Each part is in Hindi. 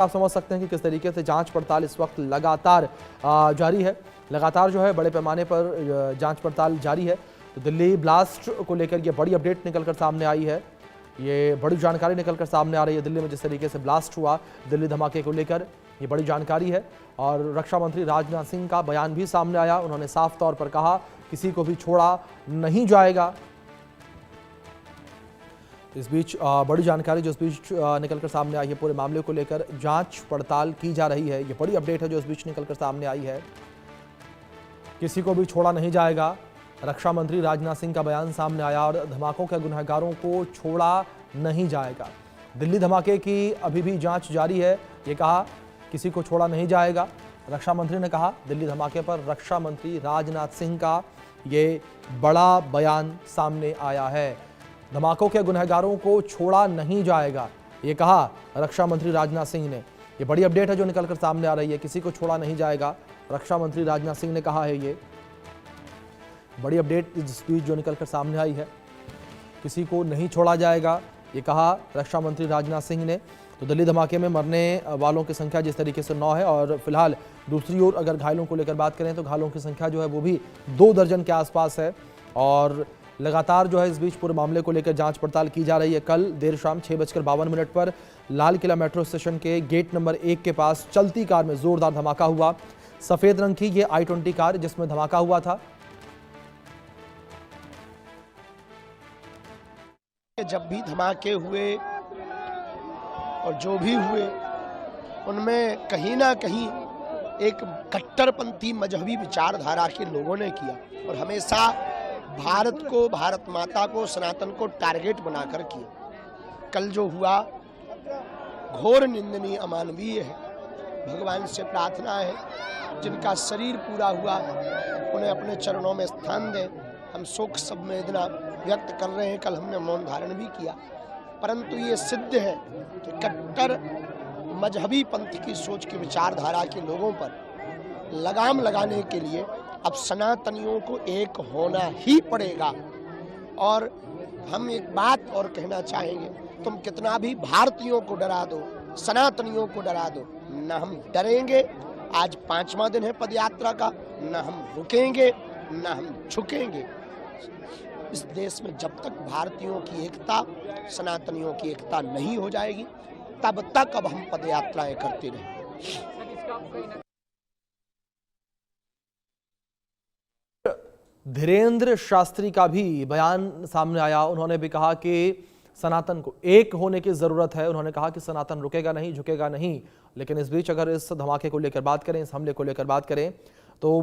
आप समझ सकते हैं कि किस तरीके से जांच पड़ताल इस वक्त लगातार जारी है। लगातार जो है बड़े पैमाने पर जांच पड़ताल जारी है। तो दिल्ली ब्लास्ट को लेकर ये बड़ी अपडेट निकलकर सामने आई है। ये बड़ी जानकारी निकलकर सामने आ रही है। दिल्ली में जिस तरीके से ब्लास्ट हुआ, दिल्ली धमाके को लेकर ये बड़ी जानकारी है। और रक्षा मंत्री राजनाथ सिंह का बयान भी सामने आया। उन्होंने साफ तौर पर कहा किसी को भी छोड़ा नहीं जाएगा। इस बीच बड़ी जानकारी जो इस बीच निकलकर सामने आई है, पूरे मामले को लेकर जांच पड़ताल की जा रही है। ये बड़ी अपडेट है जो इस बीच निकलकर सामने आई है। किसी को भी छोड़ा नहीं जाएगा, रक्षा मंत्री राजनाथ सिंह का बयान सामने आया। और धमाकों के गुनहगारों को छोड़ा नहीं जाएगा। दिल्ली धमाके की अभी भी जांच जारी है। ये कहा किसी को छोड़ा नहीं जाएगा। रक्षा मंत्री ने कहा, दिल्ली धमाके पर रक्षा मंत्री राजनाथ सिंह का ये बड़ा बयान सामने आया है। धमाकों के गुनहगारों को छोड़ा नहीं जाएगा, ये कहा रक्षा मंत्री राजनाथ सिंह ने। ये बड़ी अपडेट है जो निकलकर सामने आ रही है। किसी को छोड़ा नहीं जाएगा, रक्षा मंत्री राजनाथ सिंह ने कहा है। ये बड़ी अपडेट इस स्पीच जो निकलकर सामने आई है, किसी को नहीं छोड़ा जाएगा, ये कहा रक्षा मंत्री राजनाथ सिंह ने। तो दिल्ली धमाके में मरने वालों की संख्या जिस तरीके से 9 है, और फिलहाल दूसरी ओर अगर घायलों को लेकर बात करें तो घायलों की संख्या जो है वो भी 2 दर्जन के आसपास है। और लगातार जो है इस बीच पूरे मामले को लेकर जांच पड़ताल की जा रही है। कल देर शाम 6:52 पर लाल किला मेट्रो स्टेशन के गेट नंबर 1 के पास चलती कार में जोरदार धमाका हुआ। सफेद रंग की ये i20 कार जिसमें धमाका हुआ था। जब भी धमाके हुए और जो भी हुए, उनमें कहीं ना कहीं एक कट्टरपंथी मजहबी विचारधारा के लोगों ने किया, और हमेशा भारत को, भारत माता को, सनातन को टारगेट बनाकर किया। कल जो हुआ घोर निंदनीय, अमानवीय है। भगवान से प्रार्थना है जिनका शरीर पूरा हुआ उन्हें अपने चरणों में स्थान दें। हम शोक संवेदना व्यक्त कर रहे हैं। कल हमने मौन धारण भी किया, परंतु ये सिद्ध है कि कट्टर मजहबी पंथ की सोच की विचारधारा के लोगों पर लगाम लगाने के लिए अब सनातनियों को एक होना ही पड़ेगा। और हम एक बात और कहना चाहेंगे, तुम कितना भी भारतीयों को डरा दो, सनातनियों को डरा दो, न हम डरेंगे। आज 5वां दिन है पदयात्रा का, न हम रुकेंगे न हम झुकेंगे। इस देश में जब तक भारतीयों की एकता, सनातनियों की एकता नहीं हो जाएगी, तब तक अब हम पदयात्राएं करते रहेंगे। धीरेन्द्र शास्त्री का भी बयान सामने आया। उन्होंने भी कहा कि सनातन को एक होने की जरूरत है। उन्होंने कहा कि सनातन रुकेगा नहीं, झुकेगा नहीं। लेकिन इस बीच अगर इस धमाके को लेकर बात करें, इस हमले को लेकर बात करें, तो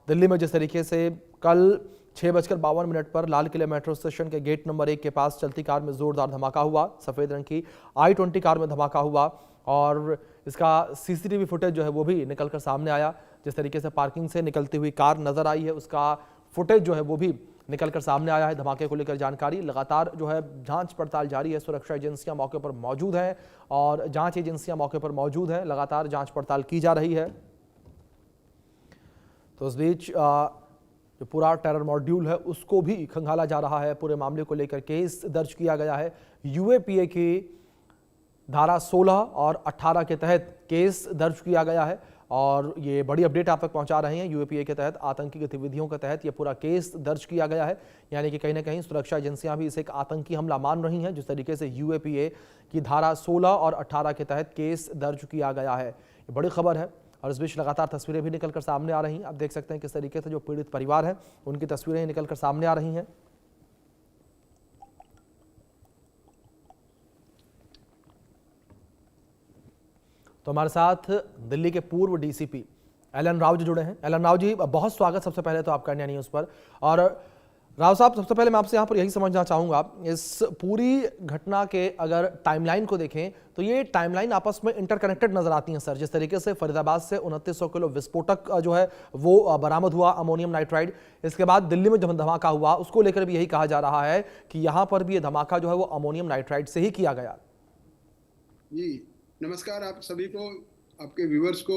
दिल्ली में जिस तरीके से कल 6:52 पर लाल किले मेट्रो स्टेशन के गेट नंबर 1 के पास चलती कार में जोरदार धमाका हुआ। सफेद रंग की i20 कार में धमाका हुआ, और इसका सीसीटीवी फुटेज जो है वो भी निकलकर सामने आया। जिस तरीके से पार्किंग से निकलती हुई कार नजर आई है, उसका फुटेज जो है वो भी निकलकर सामने आया है। धमाके को लेकर जानकारी लगातार जो है जांच पड़ताल जारी है। सुरक्षा एजेंसियां मौके पर मौजूद हैं और जांच एजेंसियां मौके पर मौजूद हैं। लगातार जांच पड़ताल की जा रही है। तो इस बीच जो पूरा टेरर मॉड्यूल है उसको भी खंगाला जा रहा है। पूरे मामले को लेकर केस दर्ज किया गया है। यूएपीए की धारा 16 और 18 के तहत केस दर्ज किया गया है, और ये बड़ी अपडेट आप तक पहुंचा रहे हैं। यूएपीए के तहत आतंकी गतिविधियों के तहत ये पूरा केस दर्ज किया गया है। यानी कि कहीं ना कहीं सुरक्षा एजेंसियां भी इसे एक आतंकी हमला मान रही हैं। जिस तरीके से यूएपीए की धारा 16 और 18 के तहत केस दर्ज किया गया है, ये बड़ी खबर है। और इस बीच लगातार तस्वीरें भी निकलकर सामने आ रही हैं। आप देख सकते हैं किस तरीके से जो पीड़ित परिवार है उनकी तस्वीरें निकलकर सामने आ रही हैं। तो हमारे साथ दिल्ली के पूर्व डीसीपी एलन राव जी जुड़े हैं। एलन राव जी, बहुत स्वागत सबसे पहले तो आपका इंडिया न्यूज़ पर। और राव साहब, सबसे पहले मैं आपसे यहाँ पर यही समझना चाहूँगा, इस पूरी घटना के अगर टाइमलाइन को देखें तो ये टाइमलाइन आपस में इंटरकनेक्टेड नजर आती हैं सर। जिस तरीके से फरीदाबाद से 2900 किलो विस्फोटक जो है वो बरामद हुआ, अमोनियम नाइट्राइड। इसके बाद दिल्ली में जब धमाका हुआ उसको लेकर भी यही कहा जा रहा है कि यहाँ पर भी ये धमाका जो है वो अमोनियम नाइट्राइड से ही किया गया। जी नमस्कार आप सभी को, आपके व्यूअर्स को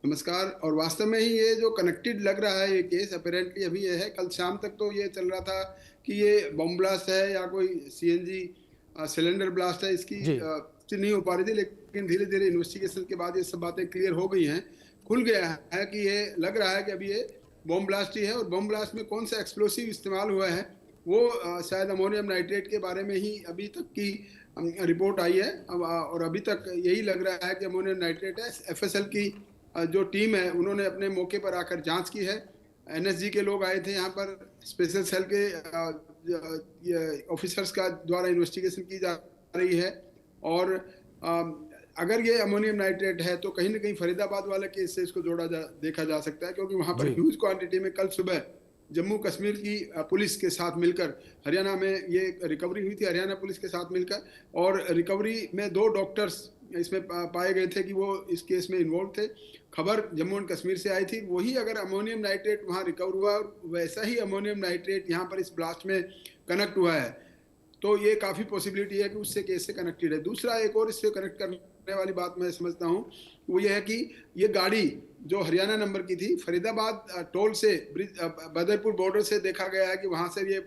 नमस्कार। और वास्तव में ही ये जो कनेक्टेड लग रहा है ये केस, अपेरेंटली अभी ये है। कल शाम तक तो ये चल रहा था कि ये बम ब्लास्ट है या कोई सीएनजी सिलेंडर ब्लास्ट है। इसकी चीज नहीं हो पा रही थी, लेकिन धीरे धीरे इन्वेस्टिगेशन के बाद ये सब बातें क्लियर हो गई हैं। खुल गया है कि ये लग रहा है कि अभी ये बॉम्ब ब्लास्ट ही है, और बॉम्ब ब्लास्ट में कौन सा एक्सप्लोसिव इस्तेमाल हुआ है वो शायद अमोनियम नाइट्रेट के बारे में ही अभी तक की रिपोर्ट आई है। और अभी तक यही लग रहा है कि अमोनियम नाइट्रेट है। एफएसएल की जो टीम है उन्होंने अपने मौके पर आकर जांच की है। एनएसजी के लोग आए थे यहाँ पर, स्पेशल सेल के ऑफिसर्स का द्वारा इन्वेस्टिगेशन की जा रही है। और अगर ये अमोनियम नाइट्रेट है तो कहीं ना कहीं फरीदाबाद वाले केस से इसको देखा जा सकता है, क्योंकि वहां पर ह्यूज क्वांटिटी में कल सुबह जम्मू कश्मीर की पुलिस के साथ मिलकर हरियाणा में ये रिकवरी हुई थी, हरियाणा पुलिस के साथ मिलकर। और रिकवरी में 2 डॉक्टर्स इसमें पाए गए थे कि वो इस केस में इन्वॉल्व थे। खबर जम्मू एंड कश्मीर से आई थी, वही अगर अमोनियम नाइट्रेट वहाँ रिकवर हुआ, वैसा ही अमोनियम नाइट्रेट यहाँ पर इस ब्लास्ट में कनेक्ट हुआ है, तो ये काफ़ी पॉसिबिलिटी है कि उससे केस से कनेक्टेड है। दूसरा एक और इससे कनेक्ट करने वाली बात मैं समझता हूँ वो ये है कि ये गाड़ी जो हरियाणा नंबर की थी, फरीदाबाद टोल से बदरपुर बॉर्डर से देखा गया है कि वहाँ से ये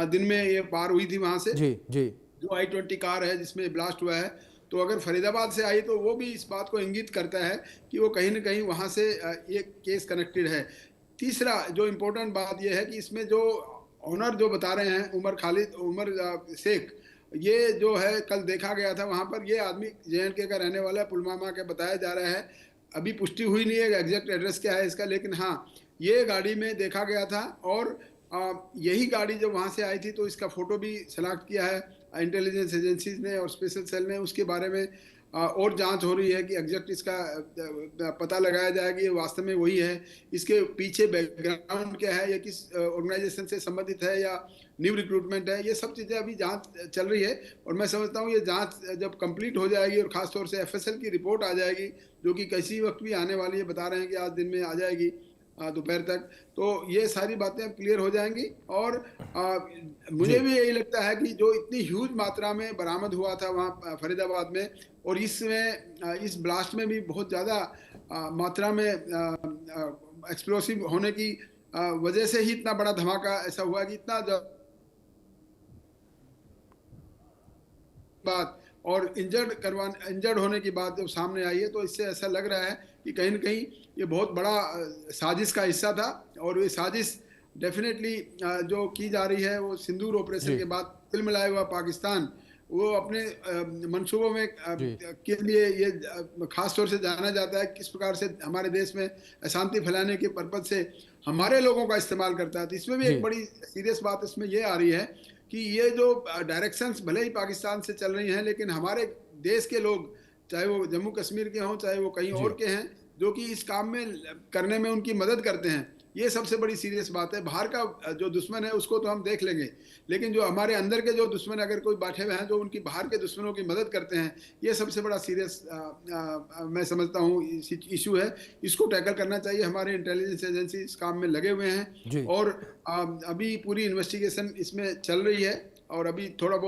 दिन में ये पार हुई थी वहाँ से, जी जो I-20 कार है जिसमें ब्लास्ट हुआ है। तो अगर फरीदाबाद से आई तो वो भी इस बात को इंगित करता है कि वो कहीं ना कहीं वहाँ से ये केस कनेक्टेड है। तीसरा जो इम्पोर्टेंट बात यह है कि इसमें जो ऑनर जो बता रहे हैं उमर शेख, ये जो है कल देखा गया था वहाँ पर, ये आदमी JNK का रहने वाला है, पुलवामा का बताया जा रहा है। अभी पुष्टि हुई नहीं है एग्जैक्ट एड्रेस क्या है इसका, लेकिन हाँ ये गाड़ी में देखा गया था। और यही गाड़ी जब वहाँ से आई थी तो इसका फोटो भी शनाख्त किया है इंटेलिजेंस एजेंसीज ने और स्पेशल सेल ने। उसके बारे में और जांच हो रही है कि एग्जैक्ट इसका पता लगाया जाए कि ये वास्तव में वही है। इसके पीछे बैकग्राउंड क्या है, या किस ऑर्गेनाइजेशन से संबंधित है या न्यू रिक्रूटमेंट है, ये सब चीज़ें अभी जांच चल रही है। और मैं समझता हूँ ये जांच जब कंप्लीट हो जाएगी और ख़ासतौर से FSL की रिपोर्ट आ जाएगी, जो कि किसी वक्त भी आने वाली है, बता रहे हैं कि आज दिन में आ जाएगी दोपहर तक, तो ये सारी बातें अब क्लियर हो जाएंगी। और मुझे भी यही लगता है कि जो इतनी ह्यूज मात्रा में बरामद हुआ था वहाँ फरीदाबाद में, और इसमें इस ब्लास्ट में भी बहुत ज़्यादा मात्रा में एक्सप्लोसिव होने की वजह से ही इतना बड़ा धमाका ऐसा हुआ कि इतना बात और इंजर्ड होने की बात जब सामने आई है, तो इससे ऐसा लग रहा है कि कहीं न कहीं ये बहुत बड़ा साजिश का हिस्सा था। और ये साजिश डेफिनेटली जो की जा रही है वो सिंदूर ऑपरेशन के बाद फिल्म लाया हुआ पाकिस्तान, वो अपने मंसूबों में के लिए ये खास तौर से जाना जाता है किस प्रकार से हमारे देश में अशांति फैलाने के पर्पज से हमारे लोगों का इस्तेमाल करता है। तो इसमें भी एक बड़ी सीरियस बात इसमें ये आ रही है कि ये जो डायरेक्शंस भले ही पाकिस्तान से चल रही हैं, लेकिन हमारे देश के लोग, चाहे वो जम्मू कश्मीर के हों चाहे वो कहीं और के हैं, जो कि इस काम में करने में उनकी मदद करते हैं। ये सबसे बड़ी सीरियस बात है। बाहर का जो दुश्मन है उसको तो हम देख लेंगे, लेकिन जो हमारे अंदर के जो दुश्मन अगर कोई बैठे हुए हैं जो उनकी बाहर के दुश्मनों की मदद करते हैं, ये सबसे बड़ा सीरियस मैं समझता हूँ इशू है। इसको टैकल करना चाहिए। हमारे इंटेलिजेंस एजेंसी इस काम में लगे हुए हैं और अभी पूरी इन्वेस्टिगेशन इसमें चल रही है और अभी थोड़ा बहुत